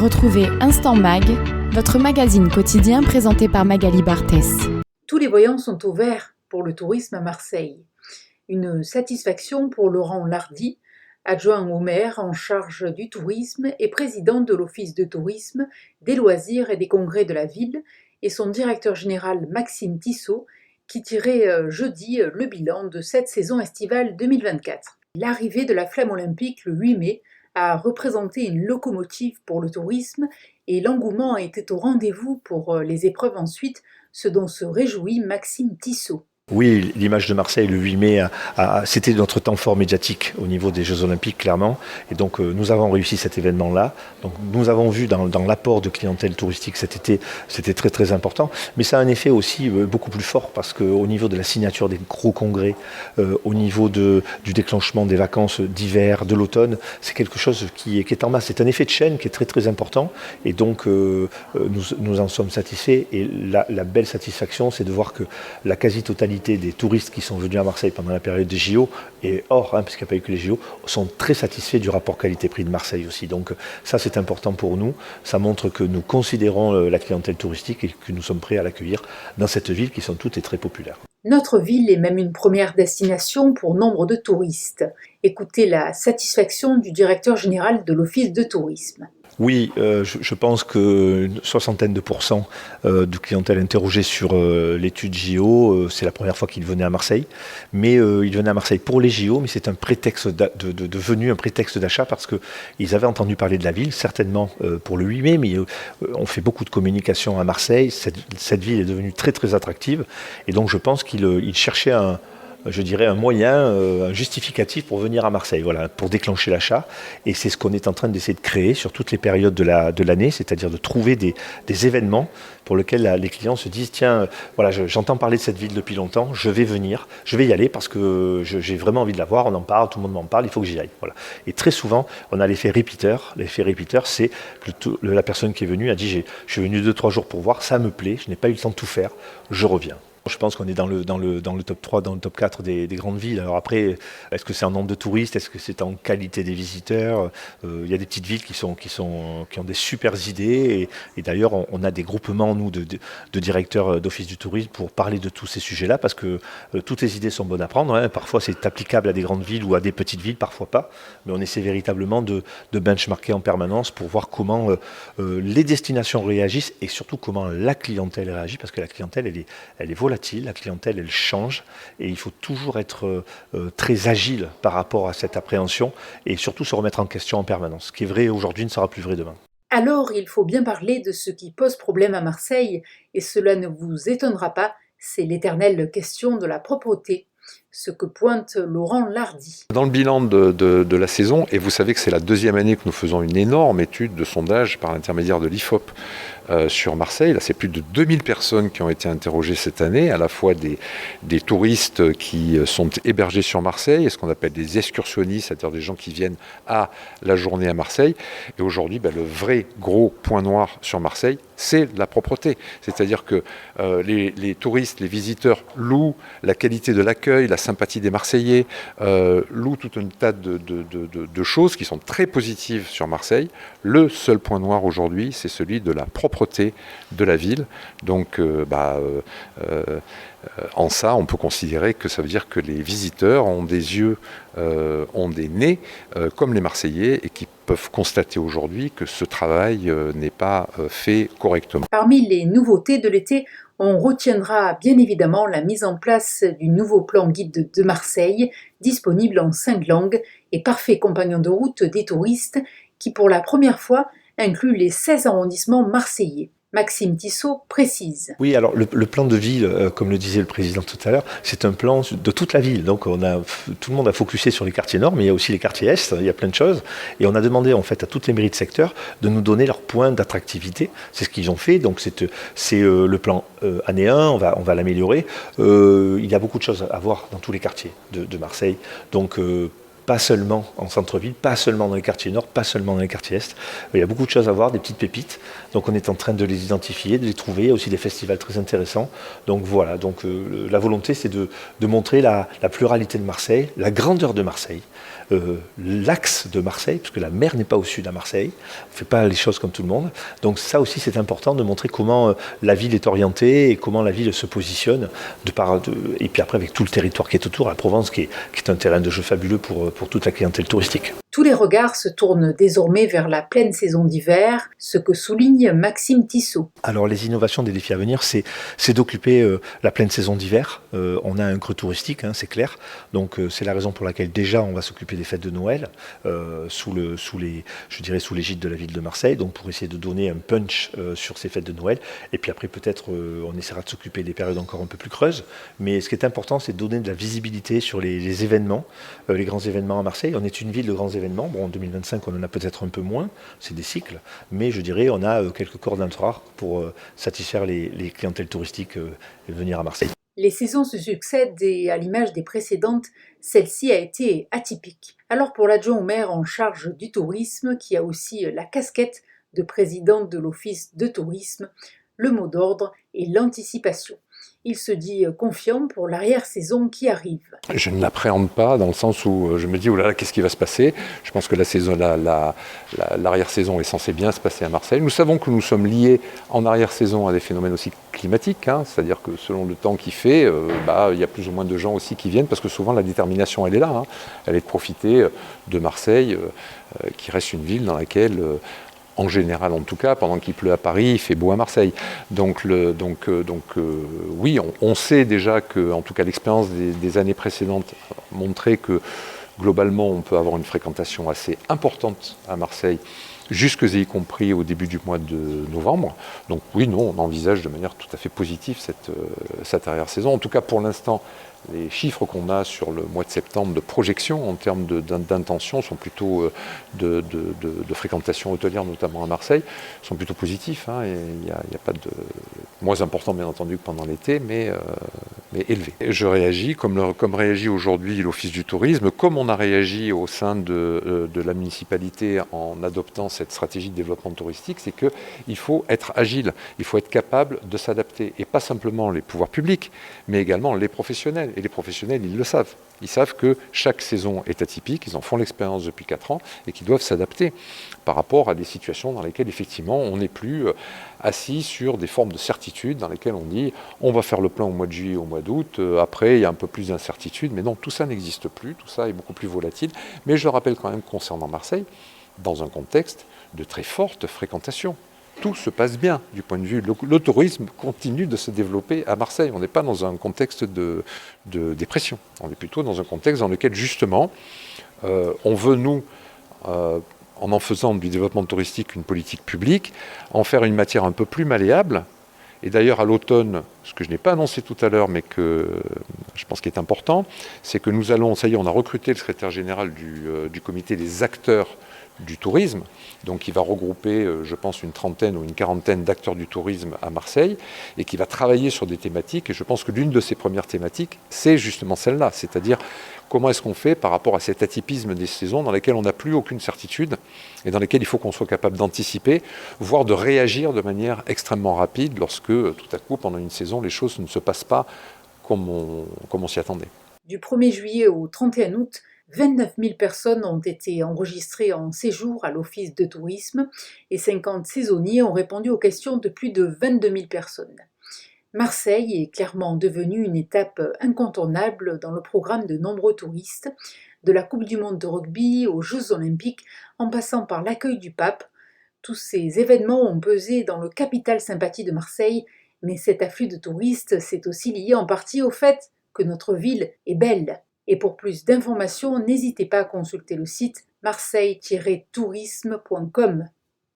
Retrouvez Instant Mag, votre magazine quotidien présenté par Magali Barthès. Tous les voyants sont au vert pour le tourisme à Marseille. Une satisfaction pour Laurent Lardy, adjoint au maire en charge du tourisme et président de l'Office de tourisme, des loisirs et des congrès de la ville, et son directeur général Maxime Tissot, qui tirait jeudi le bilan de cette saison estivale 2024. L'arrivée de la flamme olympique le 8 mai a représenté une locomotive pour le tourisme et l'engouement était au rendez-vous pour les épreuves ensuite, ce dont se réjouit Maxime Tissot. Oui, l'image de Marseille le 8 mai, c'était notre temps fort médiatique au niveau des Jeux Olympiques, clairement. Et donc, nous avons réussi cet événement-là. Donc, nous avons vu dans l'apport de clientèle touristique cet été, c'était très très important. Mais ça a un effet aussi beaucoup plus fort parce qu'au niveau de la signature des gros congrès, au niveau du déclenchement des vacances d'hiver, de l'automne, c'est quelque chose qui est en masse. C'est un effet de chaîne qui est très très important. Et donc, nous en sommes satisfaits. Et la belle satisfaction, c'est de voir que la quasi-totalité des touristes qui sont venus à Marseille pendant la période des JO et hors, parce qu'il n'y a pas eu que les JO, sont très satisfaits du rapport qualité-prix de Marseille aussi. Donc ça c'est important pour nous, ça montre que nous considérons la clientèle touristique et que nous sommes prêts à l'accueillir dans cette ville qui sont toutes et très populaire. Notre ville est même une première destination pour nombre de touristes. Écoutez la satisfaction du directeur général de l'Office de tourisme. Oui, je pense qu'une soixantaine de pourcents de clientèle interrogée sur l'étude JO, c'est la première fois qu'ils venaient à Marseille. Mais ils venaient à Marseille pour les JO, mais c'est un prétexte de venue, un prétexte d'achat parce qu'ils avaient entendu parler de la ville, certainement pour le 8 mai, mais on fait beaucoup de communication à Marseille. Cette ville est devenue très très attractive et donc je pense qu'ils cherchaient un moyen, un justificatif pour venir à Marseille, voilà, pour déclencher l'achat. Et c'est ce qu'on est en train d'essayer de créer sur toutes les périodes de l'année, c'est-à-dire de trouver des événements pour lesquels les clients se disent tiens, voilà, j'entends parler de cette ville depuis longtemps, je vais venir, je vais y aller parce que j'ai vraiment envie de la voir, on en parle, tout le monde m'en parle, il faut que j'y aille. Voilà. Et très souvent, on a l'effet repeater. L'effet repeater, c'est que la personne qui est venue a dit je suis venu 2-3 jours pour voir, ça me plaît, je n'ai pas eu le temps de tout faire, je reviens. Je pense qu'on est dans le top 3, dans le top 4 des grandes villes. Alors après, est-ce que c'est en nombre de touristes? Est-ce que c'est en qualité des visiteurs? Il y a des petites villes qui ont des super idées. Et d'ailleurs, on a des groupements, nous, de directeurs d'office du tourisme pour parler de tous ces sujets-là parce que toutes les idées sont bonnes à prendre. Hein. Parfois, c'est applicable à des grandes villes ou à des petites villes, parfois pas. Mais on essaie véritablement de benchmarker en permanence pour voir comment les destinations réagissent et surtout comment la clientèle réagit parce que la clientèle, elle est volatile. La clientèle, elle change et il faut toujours être très agile par rapport à cette appréhension et surtout se remettre en question en permanence. Ce qui est vrai aujourd'hui ne sera plus vrai demain. Alors, il faut bien parler de ce qui pose problème à Marseille et cela ne vous étonnera pas, c'est l'éternelle question de la propreté. Ce que pointe Laurent Lardy. Dans le bilan de la saison, et vous savez que c'est la deuxième année que nous faisons une énorme étude de sondage par l'intermédiaire de l'IFOP sur Marseille. Là, c'est plus de 2000 personnes qui ont été interrogées cette année, à la fois des touristes qui sont hébergés sur Marseille, et ce qu'on appelle des excursionnistes, c'est-à-dire des gens qui viennent à la journée à Marseille. Et aujourd'hui, le vrai gros point noir sur Marseille, c'est la propreté. C'est-à-dire que les touristes, les visiteurs louent la qualité de l'accueil, la sympathie des Marseillais, louent tout un tas de choses qui sont très positives sur Marseille. Le seul point noir aujourd'hui, c'est celui de la propreté de la ville. Donc, en ça, on peut considérer que ça veut dire que les visiteurs ont des yeux, ont des nez, comme les Marseillais, et qui peuvent constater aujourd'hui que ce travail n'est pas fait correctement. Parmi les nouveautés de l'été, on retiendra bien évidemment la mise en place du nouveau plan guide de Marseille, disponible en 5 langues et parfait compagnon de route des touristes, qui pour la première fois inclut les 16 arrondissements marseillais. Maxime Tissot précise. Oui, alors le plan de ville, comme le disait le président tout à l'heure, c'est un plan de toute la ville. Donc tout le monde a focusé sur les quartiers nord, mais il y a aussi les quartiers est, il y a plein de choses. Et on a demandé en fait à toutes les mairies de secteur de nous donner leurs points d'attractivité. C'est ce qu'ils ont fait. Donc c'est le plan année 1, on va l'améliorer. Il y a beaucoup de choses à voir dans tous les quartiers de Marseille. Donc pas seulement en centre-ville, pas seulement dans les quartiers nord, pas seulement dans les quartiers est. Il y a beaucoup de choses à voir, des petites pépites. Donc on est en train de les identifier, de les trouver. Il y a aussi des festivals très intéressants. Donc voilà, la volonté c'est de montrer la pluralité de Marseille, la grandeur de Marseille, l'axe de Marseille, parce que la mer n'est pas au sud à Marseille. On ne fait pas les choses comme tout le monde. Donc ça aussi c'est important de montrer comment la ville est orientée et comment la ville se positionne et puis après avec tout le territoire qui est autour, la Provence qui est un terrain de jeu fabuleux pour toute la clientèle touristique. Tous les regards se tournent désormais vers la pleine saison d'hiver, ce que souligne Maxime Tissot. Alors les innovations des défis à venir, c'est d'occuper la pleine saison d'hiver. On a un creux touristique, c'est clair. Donc c'est la raison pour laquelle déjà on va s'occuper des fêtes de Noël sous l'égide de la ville de Marseille, donc pour essayer de donner un punch sur ces fêtes de Noël. Et puis après peut-être on essaiera de s'occuper des périodes encore un peu plus creuses. Mais ce qui est important, c'est de donner de la visibilité sur les événements, les grands événements à Marseille. On est une ville de grands événements. Bon, en 2025, on en a peut-être un peu moins, c'est des cycles, mais je dirais on a quelques cordes à notre arc pour satisfaire les clientèles touristiques et venir à Marseille. Les saisons se succèdent et, à l'image des précédentes, celle-ci a été atypique. Alors pour l'adjoint au maire en charge du tourisme, qui a aussi la casquette de présidente de l'office de tourisme, le mot d'ordre est l'anticipation. Il se dit confiant pour l'arrière-saison qui arrive. Je ne l'appréhende pas dans le sens où je me dis, oh là là, qu'est-ce qui va se passer ? Je pense que l'arrière-saison est censée bien se passer à Marseille. Nous savons que nous sommes liés en arrière-saison à des phénomènes aussi climatiques, c'est-à-dire que selon le temps qu'il fait, il y a plus ou moins de gens aussi qui viennent, parce que souvent la détermination, elle est là. Elle est de profiter de Marseille, qui reste une ville dans laquelle... en général, en tout cas, pendant qu'il pleut à Paris, il fait beau à Marseille. Donc oui, on sait déjà que, en tout cas, l'expérience des années précédentes montrait que, globalement, on peut avoir une fréquentation assez importante à Marseille, jusque et y compris au début du mois de novembre. Donc oui, non, on envisage de manière tout à fait positive cette arrière-saison. En tout cas, pour l'instant, les chiffres qu'on a sur le mois de septembre de projection en termes d'intention sont plutôt de fréquentation hôtelière, notamment à Marseille, sont plutôt positifs. Il n'y a pas de moins important, bien entendu, que pendant l'été, mais élevé. Et je réagis comme réagit aujourd'hui l'Office du tourisme, comme on a réagi au sein de la municipalité en adoptant cette stratégie de développement touristique, c'est qu'il faut être agile, il faut être capable de s'adapter, et pas simplement les pouvoirs publics, mais également les professionnels. Et les professionnels, ils le savent. Ils savent que chaque saison est atypique, ils en font l'expérience depuis 4 ans, et qu'ils doivent s'adapter par rapport à des situations dans lesquelles, effectivement, on n'est plus assis sur des formes de certitude, dans lesquelles on dit on va faire le plein au mois de juillet, au mois d'août, après il y a un peu plus d'incertitude, mais non, tout ça n'existe plus, tout ça est beaucoup plus volatile. Mais je rappelle quand même, concernant Marseille, dans un contexte de très forte fréquentation. Tout se passe bien du point de vue. Le tourisme continue de se développer à Marseille. On n'est pas dans un contexte de dépression. On est plutôt dans un contexte dans lequel, justement, on veut, nous, en faisant du développement touristique une politique publique, en faire une matière un peu plus malléable. Et d'ailleurs, à l'automne, ce que je n'ai pas annoncé tout à l'heure, mais que je pense qu'il est important, c'est que nous allons, ça y est, on a recruté le secrétaire général du comité des acteurs du tourisme, donc qui va regrouper, je pense, une trentaine ou une quarantaine d'acteurs du tourisme à Marseille, et qui va travailler sur des thématiques, et je pense que l'une de ces premières thématiques, c'est justement celle-là, c'est-à-dire comment est-ce qu'on fait par rapport à cet atypisme des saisons dans lesquelles on n'a plus aucune certitude, et dans lesquelles il faut qu'on soit capable d'anticiper, voire de réagir de manière extrêmement rapide lorsque, tout à coup, pendant une saison, les choses ne se passent pas comme on s'y attendait. Du 1er juillet au 31 août, 29 000 personnes ont été enregistrées en séjour à l'Office de tourisme et 50 saisonniers ont répondu aux questions de plus de 22 000 personnes. Marseille est clairement devenue une étape incontournable dans le programme de nombreux touristes, de la Coupe du monde de rugby aux Jeux olympiques en passant par l'accueil du pape. Tous ces événements ont pesé dans le capital sympathie de Marseille, mais cet afflux de touristes s'est aussi lié en partie au fait que notre ville est belle. Et pour plus d'informations, n'hésitez pas à consulter le site marseille-tourisme.com.